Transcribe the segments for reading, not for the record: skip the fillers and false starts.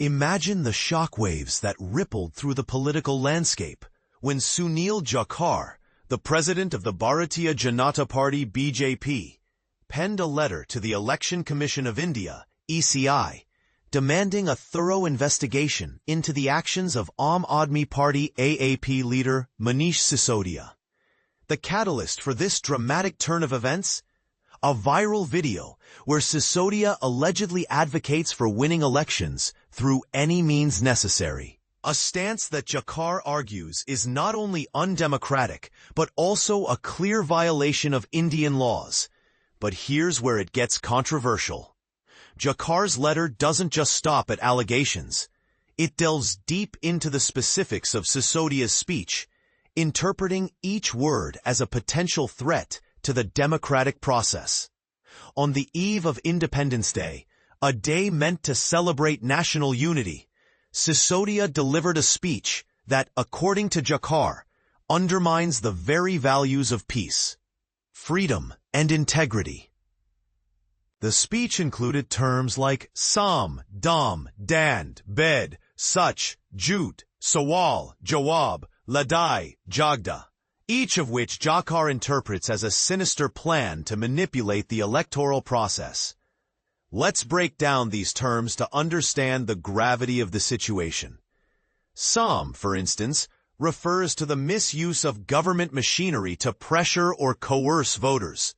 Imagine the shockwaves that rippled through the political landscape when Sunil Jakhar, the president of the Bharatiya Janata Party BJP, penned a letter to the Election Commission of India, ECI, demanding a thorough investigation into the actions of Aam Aadmi Party AAP leader Manish Sisodia. The catalyst for this dramatic turn of events? A viral video where Sisodia allegedly advocates for winning elections through any means necessary. A stance that Jakhar argues is not only undemocratic, but also a clear violation of Indian laws. But here's where it gets controversial. Jakhar's letter doesn't just stop at allegations. It delves deep into the specifics of Sisodia's speech, interpreting each word as a potential threat to the democratic process. On the eve of Independence Day, a day meant to celebrate national unity, Sisodia delivered a speech that, according to Jakhar, undermines the very values of peace, freedom, and integrity. The speech included terms like Saam, Daam, Dand, Bhed, Such, Jut, Sawal, Jawab, Ladai, Jagda, each of which Jakhar interprets as a sinister plan to manipulate the electoral process. Let's break down these terms to understand the gravity of the situation. Saam, for instance, refers to the misuse of government machinery to pressure or coerce voters.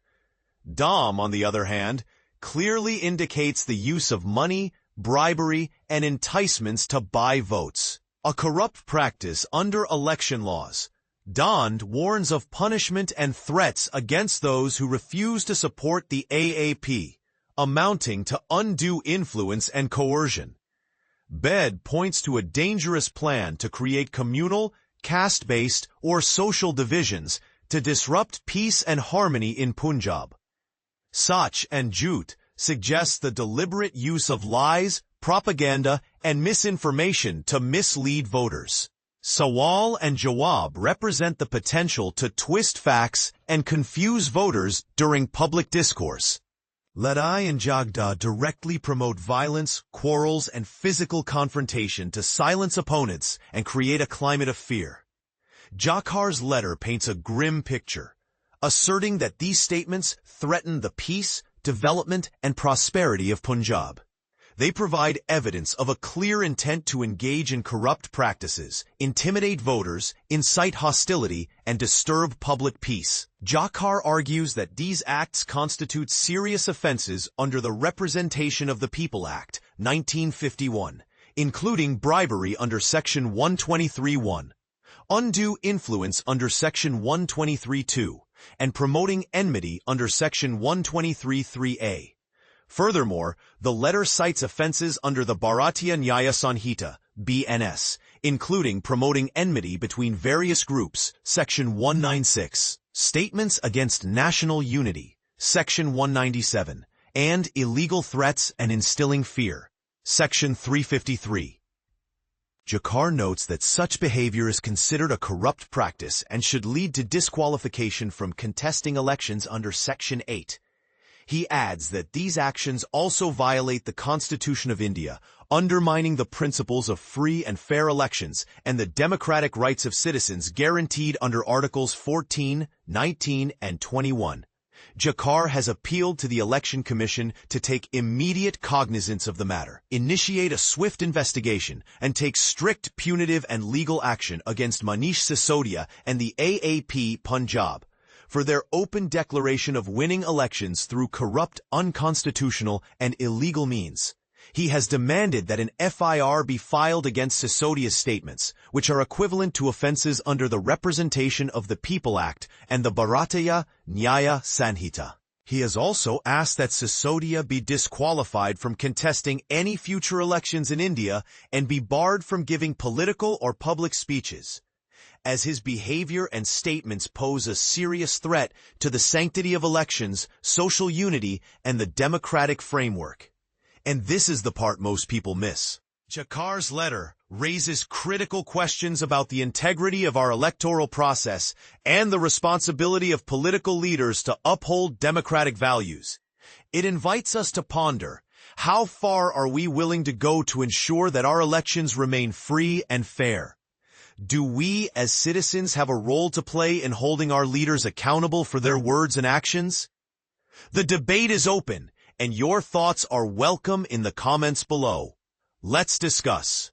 Daam, on the other hand, clearly indicates the use of money, bribery, and enticements to buy votes, a corrupt practice under election laws. Dand warns of punishment and threats against those who refuse to support the AAP, amounting to undue influence and coercion. Bhed points to a dangerous plan to create communal, caste-based, or social divisions to disrupt peace and harmony in Punjab. Sach and Jut suggests the deliberate use of lies, propaganda, and misinformation to mislead voters. Sawal and Jawab represent the potential to twist facts and confuse voters during public discourse. Ladai and Jagda directly promote violence, quarrels, and physical confrontation to silence opponents and create a climate of fear. Jakhar's letter paints a grim picture, asserting that these statements threaten the peace, development, and prosperity of Punjab. They provide evidence of a clear intent to engage in corrupt practices, intimidate voters, incite hostility, and disturb public peace. Jakhar argues that these acts constitute serious offenses under the Representation of the People Act, 1951, including bribery under Section 123(1), undue influence under Section 123(2), and promoting enmity under Section 123(3)(a). Furthermore, the letter cites offenses under the Bharatiya Nyaya Sanhita, BNS, including promoting enmity between various groups, Section 196, statements against national unity, Section 197, and illegal threats and instilling fear, Section 353. Jakhar notes that such behavior is considered a corrupt practice and should lead to disqualification from contesting elections under Section 8. He adds that these actions also violate the Constitution of India, undermining the principles of free and fair elections and the democratic rights of citizens guaranteed under Articles 14, 19, and 21. Jakhar has appealed to the Election Commission to take immediate cognizance of the matter, initiate a swift investigation, and take strict punitive and legal action against Manish Sisodia and the AAP Punjab for their open declaration of winning elections through corrupt, unconstitutional, and illegal means. He has demanded that an FIR be filed against Sisodia's statements, which are equivalent to offenses under the Representation of the People Act and the Bharatiya Nyaya Sanhita. He has also asked that Sisodia be disqualified from contesting any future elections in India and be barred from giving political or public speeches, as his behavior and statements pose a serious threat to the sanctity of elections, social unity, and the democratic framework. And this is the part most people miss. Jakhar's letter raises critical questions about the integrity of our electoral process and the responsibility of political leaders to uphold democratic values. It invites us to ponder How far are we willing to go to ensure that our elections remain free and fair? Do we, as citizens, have a role to play in holding our leaders accountable for their words and actions? The debate is open, and your thoughts are welcome in the comments below. Let's discuss.